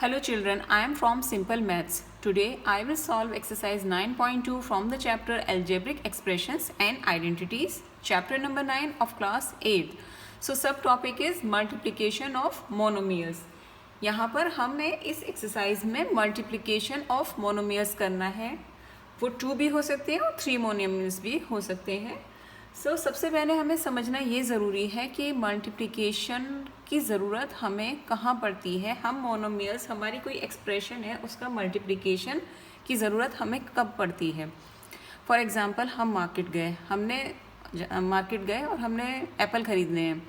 Hello children, I am from Simple Maths. Today I will solve exercise 9.2 from the chapter Algebraic Expressions and Identities, chapter number 9 of class 8. So subtopic is multiplication of monomials. यहाँ पर हमें इस exercise में multiplication of monomials करना है. वो 2 भी हो सकते हैं और 3 मोनोमियल्स भी हो सकते हैं. सबसे पहले हमें समझना ये ज़रूरी है कि मल्टीप्लिकेशन की ज़रूरत हमें कहाँ पड़ती है. हम मोनोमियल्स, हमारी कोई एक्सप्रेशन है, उसका मल्टीप्लिकेशन की ज़रूरत हमें कब पड़ती है. फॉर एग्ज़ाम्पल हम मार्केट गए और हमने एप्पल ख़रीदने हैं.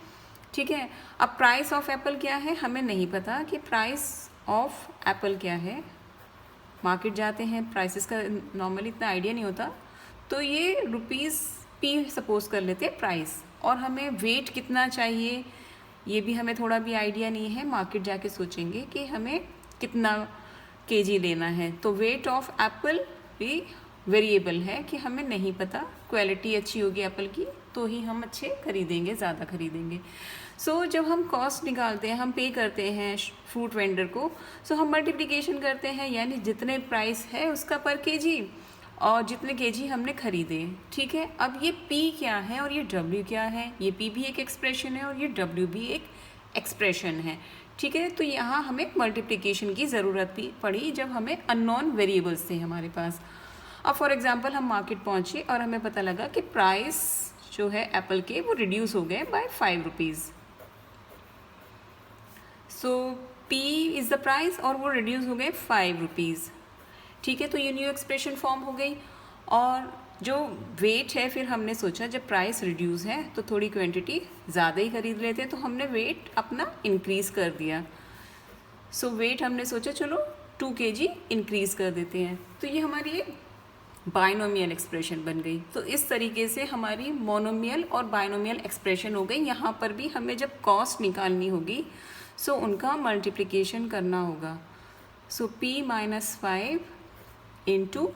ठीक है. अब प्राइस ऑफ एप्पल क्या है हमें नहीं पता कि प्राइस ऑफ एप्पल क्या है. मार्केट जाते हैं, प्राइसेस का नॉर्मली इतना आइडिया नहीं होता, तो ये रुपीज़ पी सपोज कर लेते हैं प्राइस. और हमें वेट कितना चाहिए ये भी हमें थोड़ा भी आइडिया नहीं है. मार्केट जाके सोचेंगे कि हमें कितना केजी लेना है, तो वेट ऑफ एप्पल भी वेरिएबल है कि हमें नहीं पता. क्वालिटी अच्छी होगी एप्पल की तो ही हम अच्छे खरीदेंगे, ज़्यादा खरीदेंगे. जब हम कॉस्ट निकालते हैं, हम पे करते हैं फ्रूट वेंडर को, हम मल्टीप्लिकेशन करते हैं, यानी जितने प्राइस है उसका पर केजी और जितने केजी हमने खरीदे. ठीक है. अब ये P क्या है और ये W क्या है. ये P भी एक एक्सप्रेशन है और ये W भी एक एक्सप्रेशन है. ठीक है. तो यहाँ हमें मल्टीप्लिकेशन की ज़रूरत भी पड़ी जब हमें अननोन वेरिएबल्स थे हमारे पास. अब फॉर एग्जांपल हम मार्केट पहुँचे और हमें पता लगा कि प्राइस जो है एप्पल के वो रिड्यूस हो गए by 5 rupees. P is the price और वो रिड्यूस हो गए 5 रुपीज़. ठीक है. तो ये न्यू एक्सप्रेशन फॉर्म हो गई. और जो वेट है, फिर हमने सोचा जब प्राइस रिड्यूस है तो थोड़ी क्वांटिटी ज़्यादा ही खरीद लेते हैं, तो हमने वेट अपना इंक्रीज़ कर दिया. वेट हमने सोचा चलो 2 kg इंक्रीज़ कर देते हैं. तो ये हमारी एक बाइनोमियल एक्सप्रेशन बन गई. तो इस तरीके से हमारी मोनोमियल और बाइनोमियल एक्सप्रेशन हो गई. यहाँ पर भी हमें जब कॉस्ट निकालनी होगी उनका मल्टीप्लिकेशन करना होगा. P - 5 into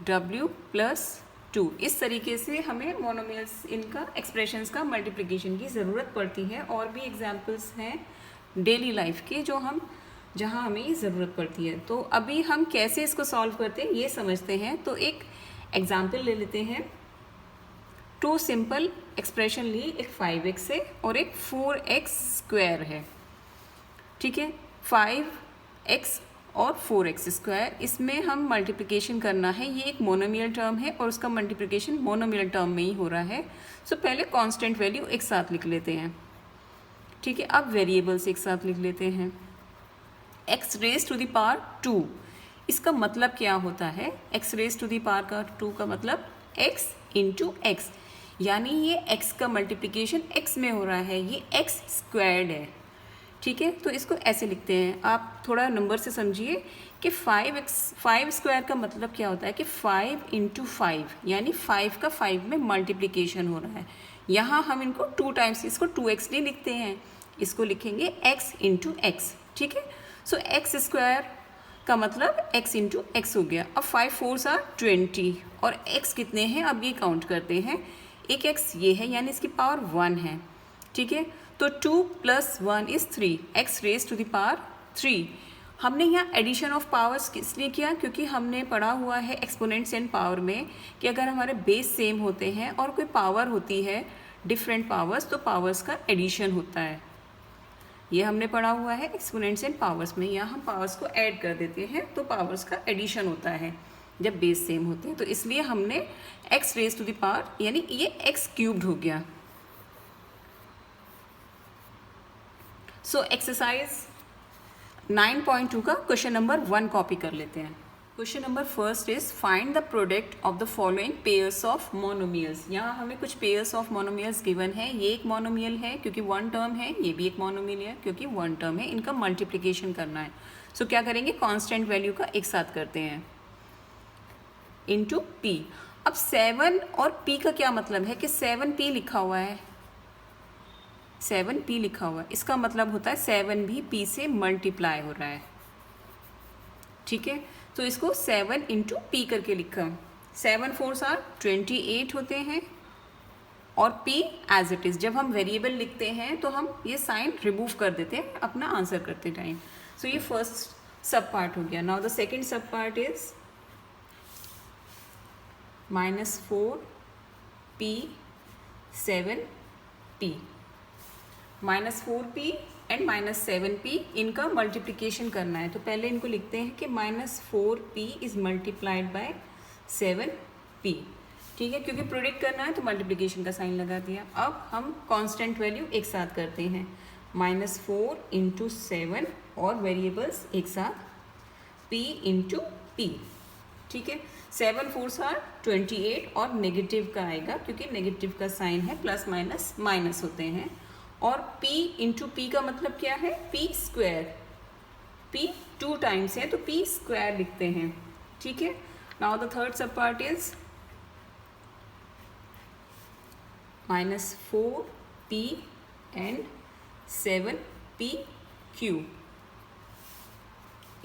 W + 2. इस तरीके से हमें मोनोमियल्स, इनका एक्सप्रेशंस का मल्टीप्लिकेशन की ज़रूरत पड़ती है. और भी एग्जांपल्स हैं डेली लाइफ के जहाँ हमें ये ज़रूरत पड़ती है. तो अभी हम कैसे इसको सॉल्व करते हैं ये समझते हैं. तो एक एग्जांपल ले लेते हैं. 2 सिंपल एक्सप्रेशन ली, एक 5x है और एक 4x² है. ठीक है. 5x और 4x², इसमें हम मल्टीप्लिकेशन करना है. ये एक मोनोमियल टर्म है और उसका मल्टीप्लिकेशन मोनोमियल टर्म में ही हो रहा है. पहले कांस्टेंट वैल्यू एक साथ लिख लेते हैं. ठीक है. अब वेरिएबल्स एक साथ लिख लेते हैं. x⁻². इसका मतलब क्या होता है. x⁻² का मतलब x × x, यानी ये x का मल्टीप्लिकेशन x में हो रहा है. ये x² है. ठीक है. तो इसको ऐसे लिखते हैं. आप थोड़ा नंबर से समझिए कि 5² का मतलब क्या होता है कि 5 × 5, यानी 5 का 5 में मल्टीप्लिकेशन हो रहा है. यहाँ हम इनको 2 टाइम्स, इसको 2x नहीं लिखते हैं, इसको लिखेंगे x × x. ठीक है. x² का मतलब x × x हो गया. अब 5 4s are 20 और x कितने हैं अब ये काउंट करते हैं. एक x ये है, यानी इसकी पावर 1 है. ठीक है. तो 2 + 1 is 3, x⁻³ हमने यहाँ एडिशन ऑफ पावर्स इसलिए किया क्योंकि हमने पढ़ा हुआ है एक्सपोनेंट्स एंड पावर में कि अगर हमारे बेस सेम होते हैं और कोई पावर होती है डिफरेंट पावर्स, तो पावर्स का एडिशन होता है. ये हमने पढ़ा हुआ है एक्सपोनेंट्स एंड पावर्स में. यहाँ हम पावर्स को ऐड कर देते हैं तो पावर्स का एडिशन होता है जब बेस सेम होते हैं. तो इसलिए हमने x⁻, यानी ये x³ हो गया. एक्सरसाइज 9.2 का क्वेश्चन नंबर 1 कॉपी कर लेते हैं. Question number 1 is find the product of the following pairs of monomials. यहाँ हमें कुछ पेयर्स ऑफ मोनोमियल्स गिवन है. ये एक मोनोमियल है क्योंकि 1 टर्म है, ये भी एक मोनोमियल है क्योंकि 1 टर्म है. इनका मल्टीप्लिकेशन करना है. क्या करेंगे, कांस्टेंट वैल्यू का एक साथ करते हैं इंटू P. अब 7 और P का क्या मतलब है कि 7P लिखा हुआ है, 7P लिखा हुआ है, इसका मतलब होता है 7 भी P से मल्टीप्लाई हो रहा है. ठीक है. तो इसको 7 × P करके लिखा. 7 4s are 28 होते हैं और P एज इट इज़. जब हम वेरिएबल लिखते हैं तो हम ये साइन रिमूव कर देते हैं अपना आंसर करते टाइम. ये फर्स्ट सब पार्ट हो गया. नाउ द सेकेंड सब part is -4p 7p. -4p and -7p इनका मल्टीप्लिकेशन करना है. तो पहले इनको लिखते हैं कि -4p is multiplied by 7p. ठीक है, क्योंकि प्रोडक्ट करना है तो मल्टीप्लिकेशन का साइन लगा दिया. अब हम कांस्टेंट वैल्यू एक साथ करते हैं, -4 × 7 और वेरिएबल्स एक साथ p × p. ठीक है, 7 4s are 28 और नेगेटिव का आएगा क्योंकि नेगेटिव का साइन है, प्लस माइनस माइनस होते हैं. और p × p का मतलब क्या है, p². p 2 टाइम्स है तो p² लिखते हैं. ठीक है, नाउ द थर्ड सब part is -4p and 7p³.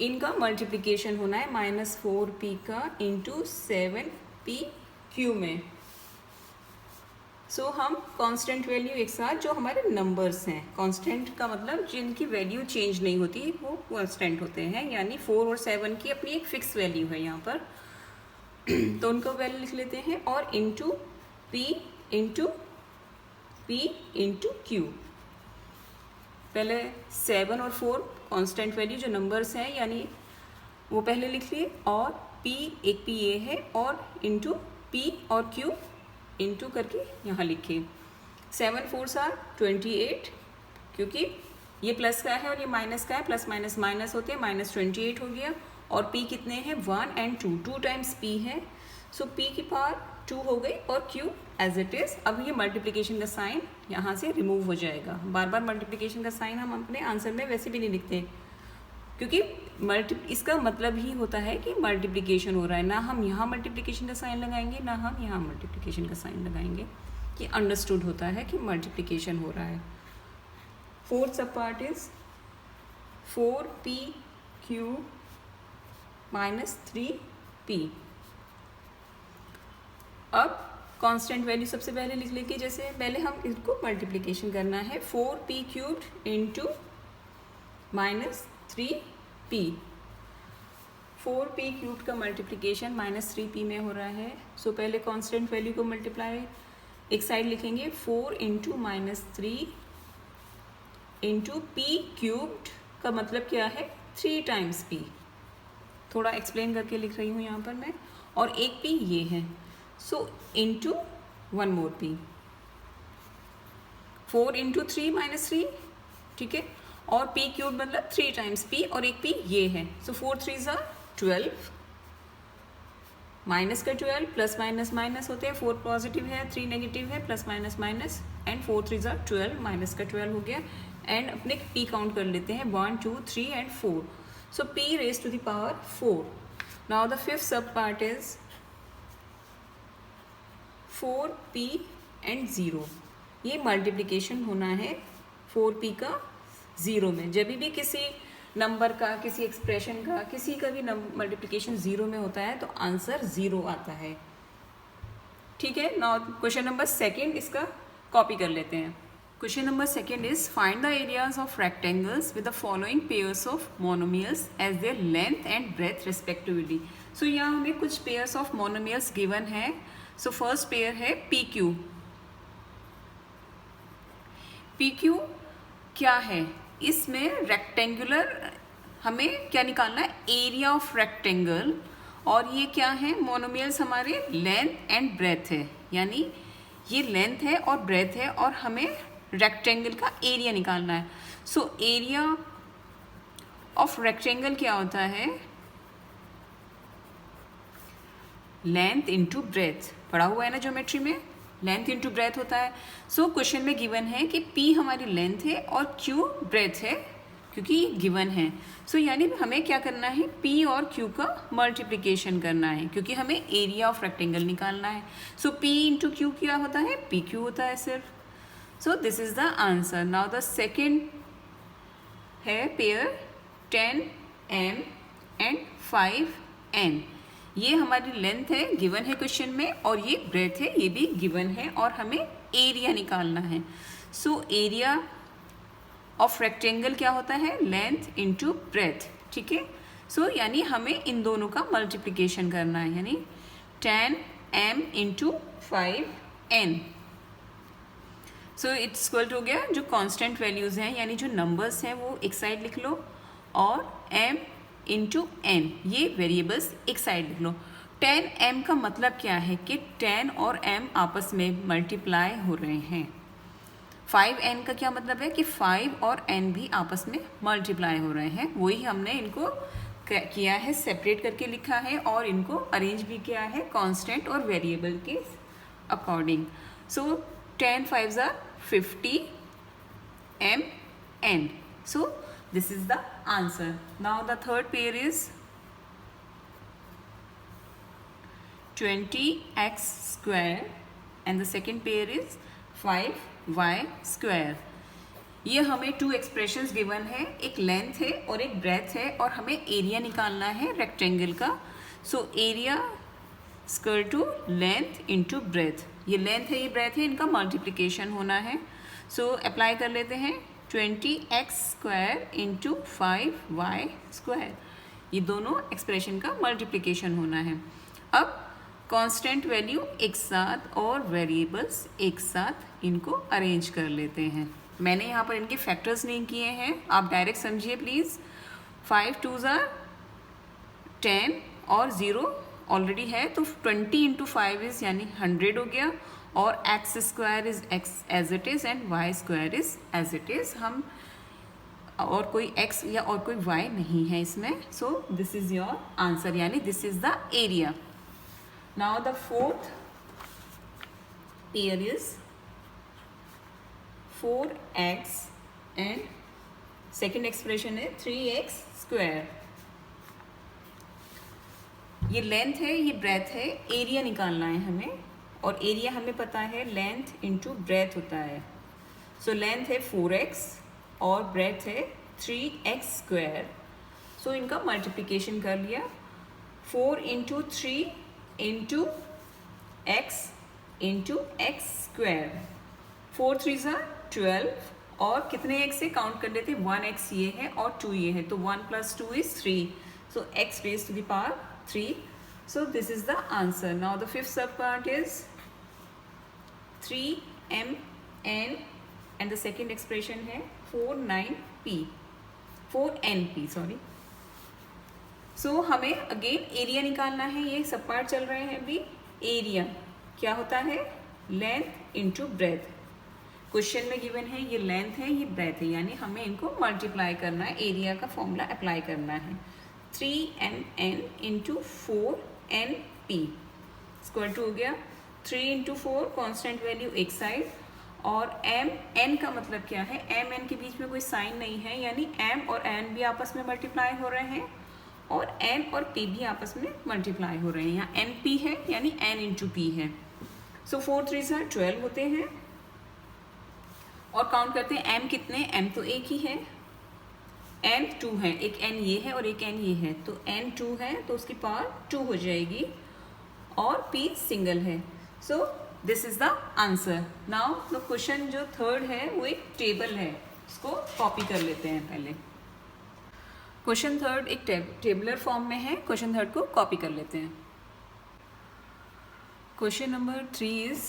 इनका मल्टीप्लिकेशन होना है -4p का × 7p³ में. सो हम कांस्टेंट वैल्यू एक साथ, जो हमारे नंबर्स हैं, कांस्टेंट का मतलब जिनकी वैल्यू चेंज नहीं होती वो कांस्टेंट होते हैं, यानी 4 और 7 की अपनी एक फिक्स वैल्यू है यहाँ पर. तो उनको वैल्यू लिख लेते हैं और इंटू p × q. पहले 7 और 4 कांस्टेंट वैल्यू जो नंबर्स हैं यानी वो पहले लिख लिए, और p एक p ये है और इंटू p और q इंटू करके यहाँ लिखे. 7 4s are 28 क्योंकि ये प्लस का है और ये माइनस का है, प्लस माइनस माइनस होते हैं, -28 हो गया. और p कितने हैं, 1 और 2, 2 टाइम्स p है. सो p की पावर 2 हो गई और q एज इट इज़. अब ये मल्टीप्लिकेशन का साइन यहाँ से रिमूव हो जाएगा. बार बार मल्टीप्लिकेशन का साइन हम अपने आंसर में वैसे भी नहीं लिखते क्योंकि इसका मतलब ही होता है कि मल्टीप्लिकेशन हो रहा है. ना हम यहाँ मल्टीप्लिकेशन का साइन लगाएंगे, ना हम यहाँ मल्टीप्लिकेशन का साइन लगाएंगे. कि अंडरस्टूड होता है कि मल्टीप्लिकेशन हो रहा है. फोर्थ सब पार्ट इज 4p³ -3p. अब कांस्टेंट वैल्यू सबसे पहले लिख लेंगे. जैसे पहले हम इसको मल्टीप्लिकेशन करना है, 4p³ × -3p. 4p³ का मल्टीप्लिकेशन -3p में हो रहा है. सो पहले कांस्टेंट वैल्यू को मल्टीप्लाई एक साइड लिखेंगे, 4 × -3 × p³ का मतलब क्या है, 3 टाइम्स p. थोड़ा एक्सप्लेन करके लिख रही हूँ यहाँ पर मैं. और एक p ये है, सो इंटू 1 मोर p. 4 × 3 -3. ठीक है, और p³ मतलब 3 टाइम्स p और एक p ये है. सो 4 3s are 12, माइनस का 12, प्लस माइनस माइनस होते हैं. 4 पॉजिटिव है, 3 नेगेटिव है, plus minus minus, and 4 3s are 12, minus का 12 हो गया. एंड अपने p काउंट कर लेते हैं, 1 2 3 and 4. So p raised to the power 4. Now the fifth सब पार्ट इज 4p एंड 0. ये मल्टीप्लिकेशन होना है 4p का 0 में. जब भी किसी नंबर का, किसी एक्सप्रेशन का, किसी का भी मल्टीप्लिकेशन 0 में होता है तो आंसर 0 आता है. ठीक है, नाउ क्वेश्चन नंबर सेकेंड, इसका कॉपी कर लेते हैं. Question number second is find the areas of rectangles with the following pairs of monomials as their length and breadth respectively. So यहाँ हमें कुछ पेयर्स ऑफ मोनोमियल्स गिवन है. So first pair है PQ. PQ क्या है, इसमें rectangular हमें क्या निकालना है, एरिया ऑफ रेक्टेंगल. और ये क्या है, मोनोमियल्स हमारे लेंथ एंड ब्रेथ है, यानी ये लेंथ है और ब्रेथ है और हमें रेक्टेंगल का एरिया निकालना है. सो एरिया ऑफ रेक्टेंगल क्या होता है, लेंथ इंटू ब्रेथ. पढ़ा हुआ है ना ज्योमेट्री में, लेंथ इंटू ब्रेथ होता है. सो क्वेश्चन में गिवन है कि P हमारी लेंथ है और Q ब्रेथ है क्योंकि ये गिवन है. सो यानी हमें क्या करना है, P और Q का मल्टीप्लिकेशन करना है क्योंकि हमें एरिया ऑफ रेक्टेंगल निकालना है. सो P इंटू Q क्या होता है, PQ होता है सिर्फ. सो this is the answer. Now the second है पेयर 10m एंड 5n. ये हमारी लेंथ है, गिवन है क्वेश्चन में, और ये ब्रेथ है, ये भी गिवन है, और हमें एरिया निकालना है. सो एरिया ऑफ रेक्टेंगल क्या होता है, लेंथ इंटू ब्रेथ. ठीक है, सो यानी हमें इन दोनों का मल्टीप्लिकेशन करना है, यानी 10m into 5n। So it's equal to हो गया, जो कांस्टेंट वैल्यूज़ हैं यानी जो नंबर्स हैं वो एक साइड लिख लो और m इंटू n ये वेरिएबल्स एक साइड लिख लो। 10m का मतलब क्या है कि 10 और m आपस में मल्टीप्लाई हो रहे हैं। 5n का क्या मतलब है कि 5 और n भी आपस में मल्टीप्लाई हो रहे हैं। वही हमने इनको किया है, सेपरेट करके लिखा है और इनको अरेंज भी किया है कांस्टेंट और वेरिएबल के according. So 10 5s are 50 mn. So this is the answer. Now the third pair is 20x square and the second pair is 5y square. ये हमें टू एक्सप्रेशंस गिवन है, एक लेंथ है और एक ब्रेथ है और हमें एरिया निकालना है रेक्टेंगल का। So area square to length into breadth, ये लेंथ है ये ब्रेथ है, इनका मल्टीप्लिकेशन होना है। सो अप्लाई कर लेते हैं 20x square into 5y square, ये दोनों एक्सप्रेशन का मल्टीप्लिकेशन होना है। अब कांस्टेंट वैल्यू एक साथ और वेरिएबल्स एक साथ इनको अरेंज कर लेते हैं। मैंने यहाँ पर इनके फैक्टर्स नहीं किए हैं, आप डायरेक्ट समझिए प्लीज़। 5 2s are 10 और 0 ऑलरेडी है तो 20 इंटू 5 इज यानी 100 हो गया और x square is x as it is and y square is as it is. हम और कोई x या और कोई y नहीं है इसमें। So this is your answer, यानी this is the area. Now the fourth pair is 4x and second expression है 3x स्क्वायर। ये लेंथ है ये ब्रेथ है, एरिया निकालना है हमें और एरिया हमें पता है लेंथ इंटू ब्रेथ होता है। सो लेंथ है 4x और ब्रेथ है 3x स्क्वायर। सो इनका मल्टीप्लिकेशन कर लिया, 4 into 3 into x into x square. 4 3s are 12 और कितने x से काउंट कर लेते हैं, 1x ये है और 2 ये है तो 1 + 2 is 3। So x raised to the power 3. So this is the answer. Now the fifth subpart is 3mn and the second expression है 4np sorry. So हमें again एरिया निकालना है, ये सब पार्ट चल रहे हैं अभी। एरिया क्या होता है, लेंथ इंटू ब्रेथ। क्वेश्चन में गिवन है ये लेंथ है ये ब्रेथ है, यानी हमें इनको मल्टीप्लाई करना है, एरिया का फॉर्मूला अप्लाई करना है। 3mn into 4np square to हो गया, 3 इंटू 4 कॉन्स्टेंट वैल्यू एक साइड और mn का मतलब क्या है, mn के बीच में कोई साइन नहीं है, यानी m और n भी आपस में मल्टीप्लाई हो रहे हैं और n और p भी आपस में मल्टीप्लाई हो रहे हैं। यहाँ np है यानी n इंटू p है। सो 4 3s are 12 होते हैं और काउंट करते हैं m कितने, m तो एक ही है, n 2 है, एक n ये है और एक n ये है तो n 2 है तो उसकी पावर 2 हो जाएगी और p सिंगल है। सो this is the answer. Now the question जो थर्ड है वो एक टेबल है, इसको कॉपी कर लेते हैं पहले। क्वेश्चन थर्ड एक टेबलर फॉर्म में है, क्वेश्चन थर्ड को कॉपी कर लेते हैं। Question number 3 is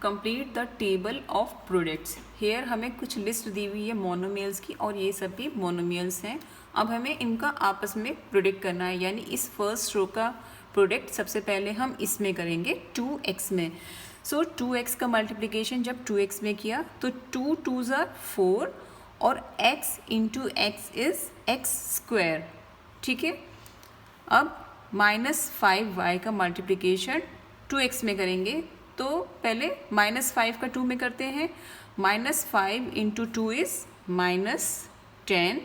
complete the table of products. Here हमें कुछ लिस्ट दी हुई है मोनोमियल्स की और ये सब भी मोनोमियल्स हैं। अब हमें इनका आपस में प्रोडक्ट करना है, यानी इस फर्स्ट रो का प्रोडक्ट सबसे पहले हम इसमें करेंगे 2x में। सो 2x का मल्टीप्लिकेशन जब 2x में किया तो 2 2s are 4 और x into x is x square, ठीक है। अब -5y का मल्टीप्लिकेशन 2x में करेंगे तो पहले -5 का 2 में करते हैं, -5 इंटू 2 इज -10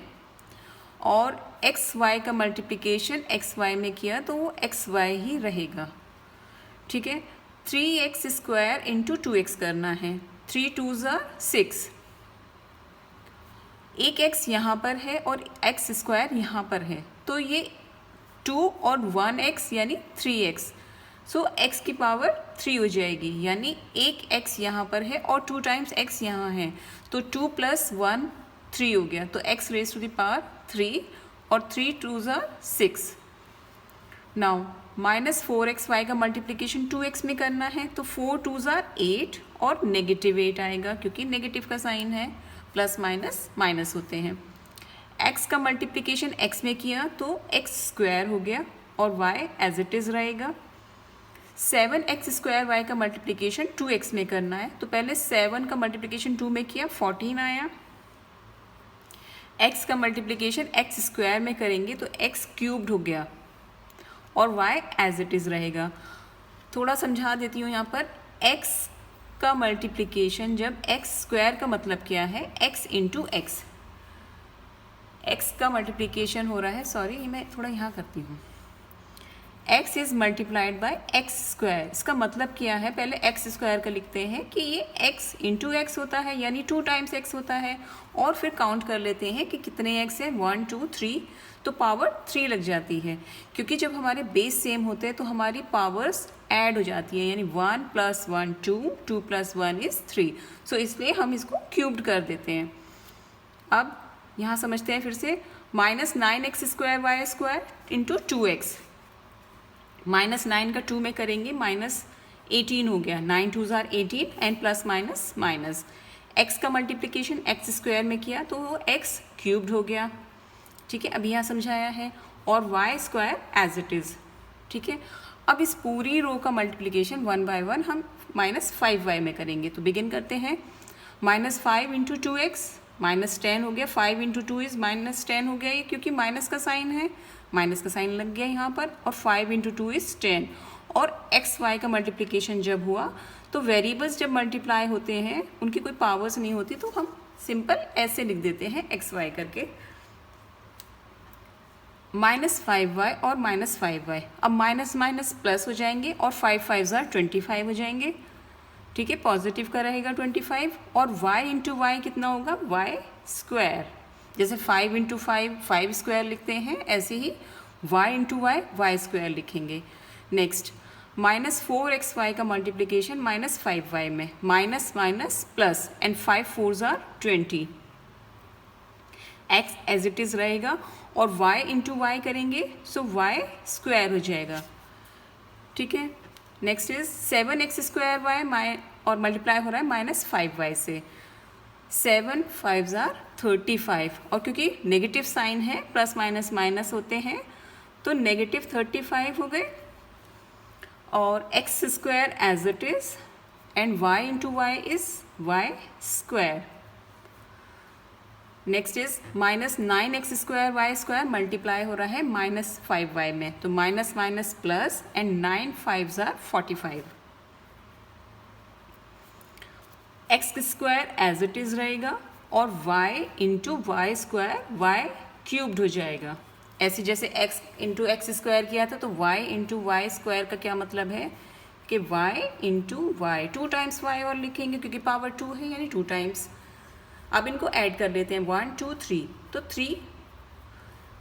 और xy का मल्टीप्लिकेशन xy में किया तो वो xy ही रहेगा, ठीक है। 3x स्क्वायर इंटू 2x करना है, 3 2s are 6, एक x यहाँ पर है और x स्क्वायर यहाँ पर है तो ये 2 और 1x यानी 3x। सो x की पावर 3 हो जाएगी, यानी एक x यहाँ पर है और 2 टाइम्स x यहाँ है तो 2 + 1 3 हो गया तो x raise to the power 3 और 3 2 ज़ार 6। नाउ -4xy का मल्टीप्लिकेशन 2x में करना है, तो 4 2 ज़ार 8 और -8 आएगा क्योंकि नेगेटिव का साइन है, प्लस माइनस माइनस होते हैं। x का मल्टीप्लिकेशन x में किया तो x स्क्वायर हो गया और y एज इट इज़ रहेगा। 7x स्क्वायर y का मल्टीप्लिकेशन 2x में करना है, तो पहले 7 का मल्टीप्लिकेशन 2 में किया 14 आया। x का मल्टीप्लिकेशन x स्क्वायर में करेंगे तो x क्यूब्ड हो गया और y एज इट इज़ रहेगा। थोड़ा समझा देती हूँ यहाँ पर, x का मल्टीप्लिकेशन जब x स्क्वायर का मतलब क्या है, x इंटू एक्स। x का मल्टीप्लिकेशन हो रहा है, सॉरी ये मैं थोड़ा यहाँ करती हूँ, x is multiplied by x square. इसका मतलब क्या है, पहले x स्क्वायर का लिखते हैं कि ये x इंटू एक्स होता है, यानी 2 टाइम्स x होता है, और फिर काउंट कर लेते हैं कि कितने x है, 1 2 3, तो पावर 3 लग जाती है। क्योंकि जब हमारे बेस सेम होते हैं तो हमारी पावर्स ऐड हो जाती है, यानी 1 + 1 2, 2 + 1 इज़ 3, सो इसलिए हम इसको क्यूब्ड कर देते हैं। अब यहाँ समझते हैं फिर से, -9x square y square into 2x, -9 का 2 में करेंगे -18 हो गया, 9 2 ज़ार 18 and plus minus minus. x का मल्टीप्लिकेशन x स्क्वायर में किया तो वो x क्यूब्ड हो गया, ठीक है, अभी यहाँ समझाया है, और y square as it is, ठीक है। अब इस पूरी रो का मल्टीप्लिकेशन 1 बाय 1 हम -5y में करेंगे, तो बिगिन करते हैं। -5 इंटू 2x -10 हो गया, 5 इंटू 2 इज़ -10 हो गया, ये क्योंकि माइनस का साइन है, माइनस का साइन लग गया यहाँ पर, और 5 इंटू 2 इज़ 10। और एक्स वाई का मल्टीप्लिकेशन जब हुआ तो वेरिएबल्स जब मल्टीप्लाई होते हैं उनकी कोई पावर्स नहीं होती, तो हम सिंपल ऐसे लिख देते हैं एक्स वाई करके, -5y और -5y। अब माइनस माइनस प्लस हो जाएंगे और 5 5 ज़ार 25 हो जाएंगे, ठीक है, पॉजिटिव का रहेगा 25, और y इंटू वाई कितना होगा, y स्क्वायर। जैसे 5 इंटू 5 स्क्वायर लिखते हैं, ऐसे ही y into y y square लिखेंगे। नेक्स्ट -4xy का मल्टीप्लिकेशन -5y में, minus minus plus and 5 4 are 20, x as it is रहेगा, और y इंटू वाई करेंगे सो y स्क्वायर हो जाएगा, ठीक है। Next is 7x square y और मल्टीप्लाई हो रहा है -5y से, 7 5 ज़ार 35, और क्योंकि नेगेटिव साइन है, प्लस माइनस माइनस होते हैं, तो -35 हो गए, और x square as it is, and y into y is y square. Next is -9x square y square multiply हो रहा है -5y में, तो minus minus plus and 9 5 are 45, x square as it is रहेगा, और y into y square y cubed हो जाएगा। ऐसे जैसे x इंटू एक्स स्क्वायर किया था, तो y इंटू वाई स्क्वायर का क्या मतलब है कि y into y, 2 times y और लिखेंगे क्योंकि पावर 2 है, यानी 2 टाइम्स। अब इनको ऐड कर लेते हैं, 1 2 3, तो 3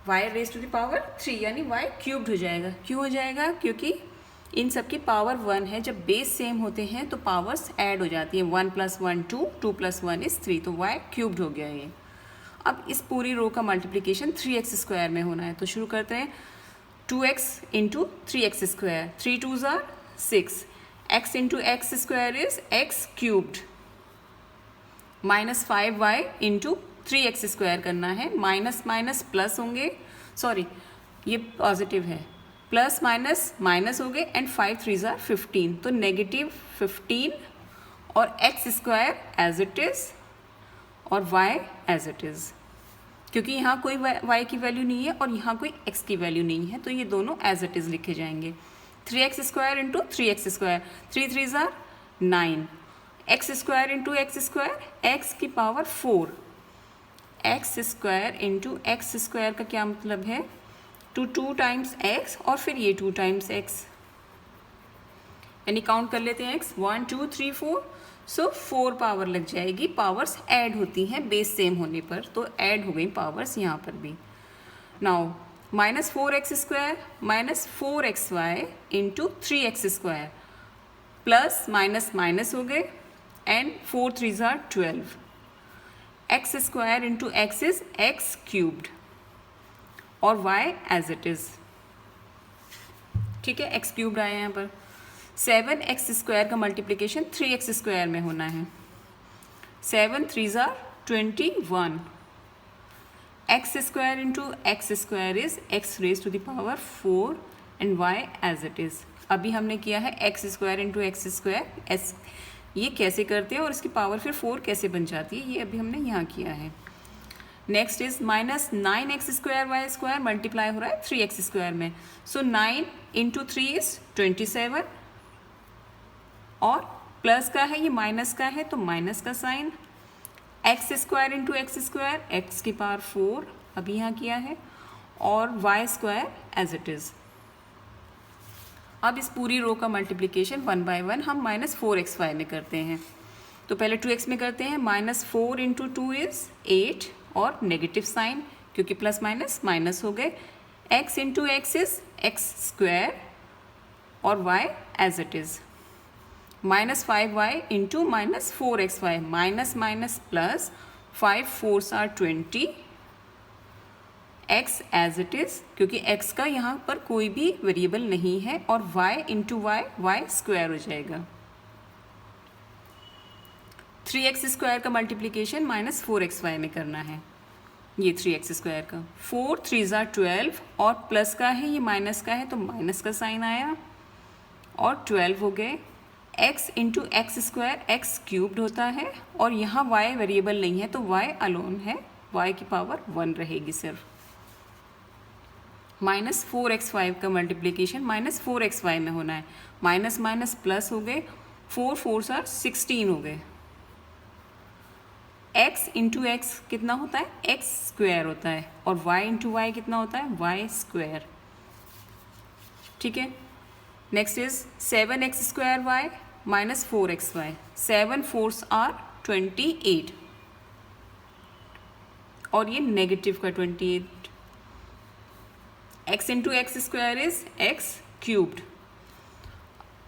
y raise to the power 3, यानी y क्यूब्ड हो जाएगा। क्यों हो जाएगा, क्योंकि इन सब की पावर 1 है, जब बेस सेम होते हैं तो पावर्स ऐड हो जाती हैं, 1 + 1 2, 2 + 1 इज़ 3, तो y क्यूब्ड हो गया ये। अब इस पूरी रो का मल्टीप्लिकेशन 3x स्क्वायर में होना है, तो शुरू करते हैं। 2x into 3x square, 3 2 are 6, x into x square is x cubed, -5y into 3x square करना है, माइनस माइनस प्लस होंगे, सॉरी ये पॉजिटिव है, प्लस माइनस माइनस हो गए, एंड 5 3 ज़ार 15, तो -15, और x square as it is और y एज इट इज़, क्योंकि यहाँ कोई y की वैल्यू नहीं है और यहाँ कोई x की वैल्यू नहीं है, तो ये दोनों एज इट इज़ लिखे जाएंगे। 3x square into 3x square, 3 3 ज़ार 9, x square into x square, x की power 4, x square into x square का क्या मतलब है, 2 टाइम्स x और फिर ये 2 टाइम्स x, यानी काउंट कर लेते हैं x, 1 2 3 4, सो 4 पावर लग जाएगी। पावर्स ऐड होती हैं बेस सेम होने पर, तो ऐड हो गई पावर्स यहाँ पर भी। Now -4x square -4xy into 3x square, plus minus minus हो गए, and 4 3 are 12, x square into x is x cubed, और y एज इट इज़। ठीक है, एक्स क्यूब्ड आया यहाँ पर। 7x² का मल्टीप्लिकेशन 3x² में होना है। 7 3 are 21। x² into x² is x raise to the power 4 and y as it is. अभी हमने किया है x² इंटू x², एस ये कैसे करते हैं और इसकी पावर फिर 4 कैसे बन जाती है, ये अभी हमने यहाँ किया है। Next is -9x² y² multiply हो रहा है 3x² में। सो 9 इंटू 3 इज 27 और प्लस का है, ये माइनस का है तो माइनस का sign. x² into x² x की पावर 4 अभी यहाँ किया है और y² एज इट इज़। अब इस पूरी रो का मल्टीप्लिकेशन 1 बाय 1 हम -4xy में करते हैं। तो पहले 2x में करते हैं। -4 इंटू 2 इज 8 और नेगेटिव साइन क्योंकि प्लस माइनस माइनस हो गए। x into x is x² और y as it is. -5y into -4xy, minus minus plus, 5 4s are 20, x as it is क्योंकि x का यहाँ पर कोई भी वेरिएबल नहीं है और y इंटू y y² हो जाएगा। 3x² का मल्टीप्लिकेशन -4xy में करना है, ये 3x² का। 4 3 ज़ा 12 और प्लस का है, ये माइनस का है तो माइनस का साइन आया और 12 हो गए। x into x² x cubed होता है और यहाँ y वेरिएबल नहीं है तो y अलोन है, y की पावर 1 रहेगी सिर्फ। -4xy का मल्टीप्लिकेशन -4xy में होना है। माइनस माइनस प्लस हो गए, 4 4s are 16 हो गए। x इंटू एक्स कितना होता है, x² होता है और y इंटू वाई कितना होता है, y²। ठीक है, next is 7x² y -4xy। 7 4s are 28 और ये नेगेटिव का 28। x into x² is x cubed.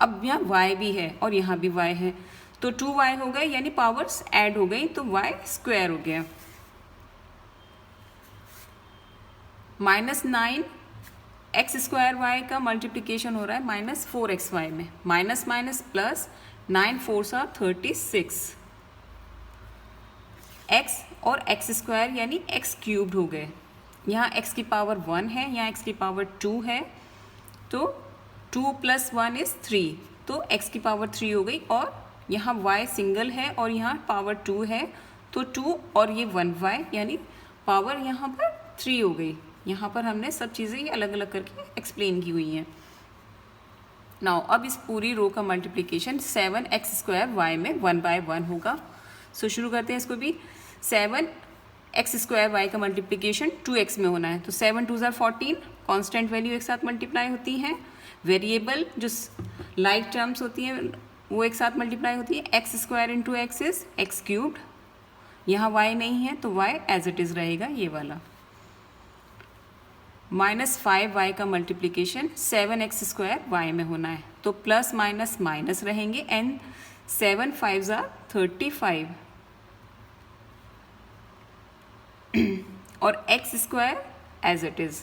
अब यहाँ y भी है और यहाँ भी y है तो 2y हो गए, यानी पावर्स ऐड हो गई तो y² हो गया। -9 x² y का मल्टीप्लिकेशन हो रहा है -4xy में। Minus minus plus, 9 4s are 36। x और x² यानी x क्यूब्ड हो गए। यहाँ x की पावर 1 है, यहाँ x की पावर 2 है तो 2 + 1 इज 3 तो x की पावर 3 हो गई और यहाँ y सिंगल है और यहाँ पावर 2 है तो 2 और ये 1y यानी पावर यहाँ पर 3 हो गई। यहाँ पर हमने सब चीज़ें ये अलग अलग करके एक्सप्लेन की हुई हैं। नाउ अब इस पूरी रो का मल्टीप्लिकेशन 7x² y में 1 बाय 1 होगा। सो शुरू करते हैं इसको भी। 7x² y का मल्टीप्लिकेशन 2x में होना है तो 7 2 ज़ा 14, कॉन्स्टेंट वैल्यू एक साथ मल्टीप्लाई होती हैं। वेरिएबल जो लाइक टर्म्स होती हैं वो एक साथ मल्टीप्लाई होती है। x² into x is x cubed, यहाँ y नहीं है तो y एज इट इज़ रहेगा ये वाला। -5y का मल्टीप्लिकेशन 7x² y में होना है तो प्लस माइनस माइनस रहेंगे एंड 7 5 ज़ा 35 और x² as it is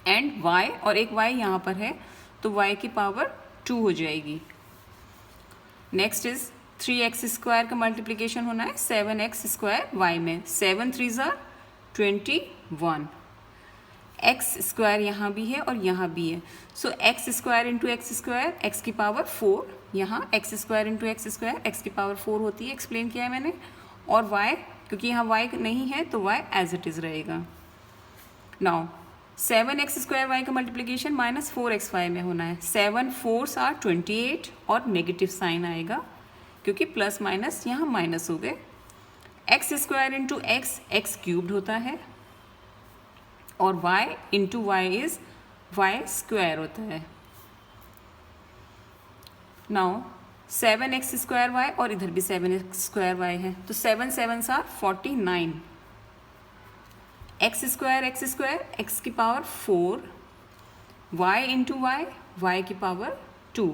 and y और एक y यहाँ पर है तो y की पावर 2 हो जाएगी। नेक्स्ट इज 3x² का मल्टीप्लिकेशन होना है 7x² y में। 7 3 ज़ा 21, x² यहाँ भी है और यहाँ भी है सो x² इंटू x² एक्स की पावर 4, यहाँ x² इंटू x² एक्स की पावर 4 होती है, एक्सप्लेन किया है मैंने। और y क्योंकि यहाँ y नहीं है तो y एज इट इज़ रहेगा। नाउ 7x² y का मल्टीप्लिकेशन -4xy में होना है। 7 4s are 28 और नेगेटिव साइन आएगा क्योंकि प्लस माइनस यहाँ माइनस हो गए। x² into x x cubed होता है और y into Y is y² होता है। नाउ 7x² y और इधर भी 7x² y है तो 7 7s are 49। x² एक्स की power 4, y into y y की पावर 2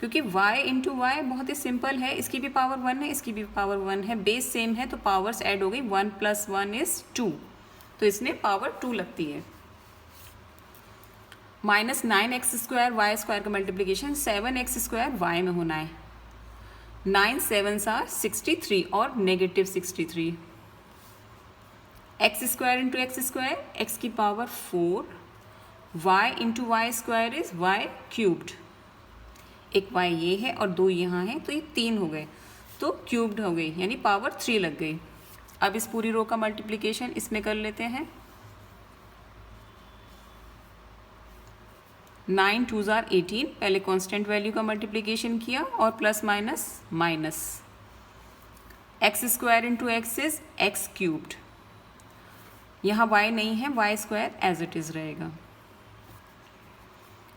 क्योंकि y इंटू वाई बहुत ही सिंपल है, इसकी भी पावर 1 है इसकी भी पावर 1 है, बेस सेम है तो पावर्स ऐड हो गई। 1 + 1 इज 2 तो इसमें पावर 2 लगती है। -9x² y² का मल्टीप्लिकेशन 7x² y में होना है। 9 7s are 63 और -63। x² इंटू x², x की power 4, y into y² is y cubed. एक y ये है और 2 यहाँ है, तो ये 3 हो गए, तो क्यूब्ड हो गई, यानी पावर 3 लग गई। अब इस पूरी रो का मल्टीप्लिकेशन इसमें कर लेते हैं। 9 2s are 18, पहले कांस्टेंट वैल्यू का मल्टीप्लिकेशन किया और plus minus minus. x² into x is x cubed. यहाँ y नहीं है, y² एज इट इज रहेगा।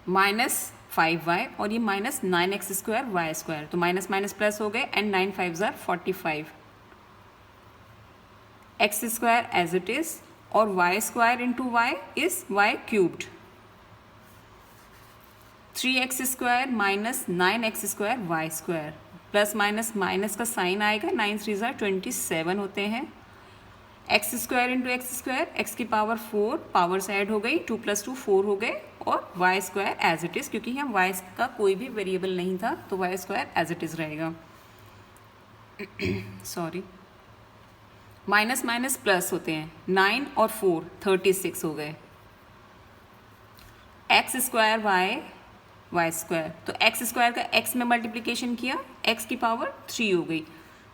-5y और ये -9x² y², तो माइनस माइनस प्लस हो गए and 9 5s are 45। x² as it is और y² into y is y cubed. 3x² minus 9x² y², plus minus minus का साइन आएगा, 9 3s are 27 होते हैं। x² इंटू x², x की power 4, powers add हो गई, 2 + 2 4 हो गए, और y² एज इट इज़, क्योंकि यहाँ y का कोई भी वेरिएबल नहीं था, तो y² एज इट इज़ रहेगा। सॉरी, माइनस माइनस प्लस होते हैं, 9 और 4 36 हो गए। x² y², तो x² का x में मल्टीप्लिकेशन किया, x की पावर 3 हो गई,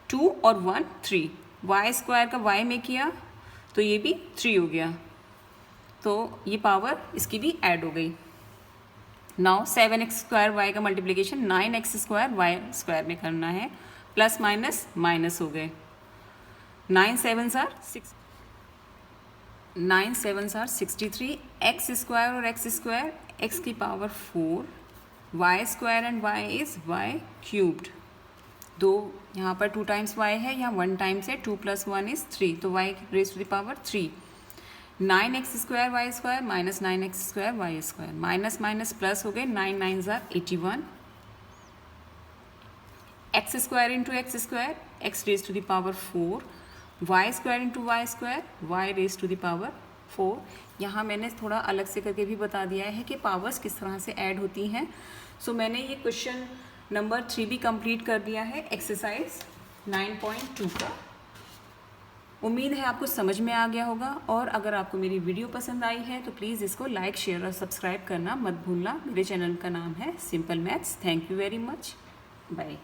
2 और 1 3। y² का y में किया तो ये भी 3 हो गया, तो ये पावर इसकी भी ऐड हो गई। नाउ 7x² y का मल्टीप्लिकेशन 9x² y² में करना है, प्लस माइनस माइनस हो गए। 9 7s are 63, x² और x², x की power 4, y² and y is y cubed. दो यहाँ पर 2 टाइम्स y है, यहाँ 1 टाइम्स है, 2 + 1 इज 3, तो y raise to the power 3। 9x² y² minus 9x² y², minus minus plus हो गए, 9 9s are 81। x² into x², x raise to the power 4, y² into y², y raise to the power 4। यहाँ मैंने थोड़ा अलग से करके भी बता दिया है कि पावर्स किस तरह से ऐड होती हैं। सो मैंने ये क्वेश्चन नंबर 3 भी कंप्लीट कर दिया है, एक्सरसाइज 9.2 का। उम्मीद है आपको समझ में आ गया होगा, और अगर आपको मेरी वीडियो पसंद आई है तो प्लीज़ इसको लाइक शेयर और सब्सक्राइब करना मत भूलना। मेरे चैनल का नाम है simple maths. Thank you very much, bye.